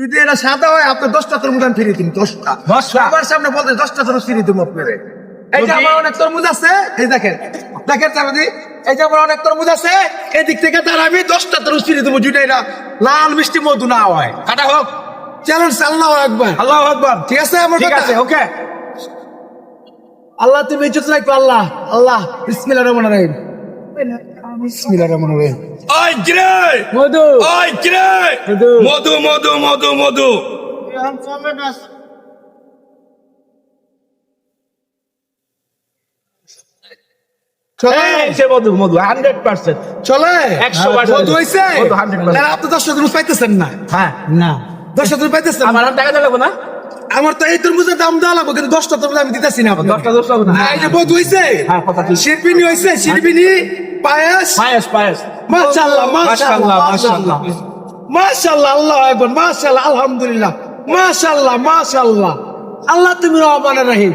যদি এটা সাদা হয় আপনি 10টা তরমুজ আমি ফিরিয়ে দিন 10টা 10টা? সবার সামনে বলতে 10টা তরমুজ ফিরিয়ে দেবো আপনারে। এই যে আমার অনেক তরমুজ আছে, এই দেখেন দেখেন চাবি, এই যে আমার অনেক তরমুজ আছে, এদিক থেকে তার আমি 10টা তরমুজ ফিরিয়ে দেবো যদি এটা লাল মিষ্টি মধু না হয়। কাটা হোক। চ্যালেঞ্জ আল্লাহু আকবার। আল্লাহু আকবার। ঠিক আছে আমার ঠিক কথা? আছে, ওকে। আল্লাহ তুমি ইজ্জত রাখবে। আল্লাহ আল্লাহ বিসমিল্লাহির রহমানির রহিম। বিসমিল্লাহির রহমানির রহিম। ওই জিরে মধু ওই জিরে মধু মধু মধু মধু চলে এই সে মধু মধু 100%। চলে 100% মধু হইছে। মধু 100%। তাহলে আপনি 10টা তরমুজ পাইতেছেন না। হ্যাঁ, না 10টা তরমুজ পাইতেছেন আমার না। আর টাকা দেবো না। আমার তো এই তরমুজের দাম দেওয়া লাগবে, কিন্তু 10টা তরমুজ আমি দিতেছি না। 10টা 10টা হবে না। এই যে মধু হইছে, হ্যাঁ, কথা ঠিক। শিরপিনি হইছে, শিরপিনি পায়েস। পায়েস পায়েস। মাশাআল্লাহ মাশাআল্লাহ মাশাআল্লাহ। মাশাআল্লাহ আল্লাহু আকবার মাশাআল্লাহ আলহামদুলিল্লাহ মাশাআল্লাহ মাশাআল্লাহ। আল্লাহ তুমি রহমানের রহিম।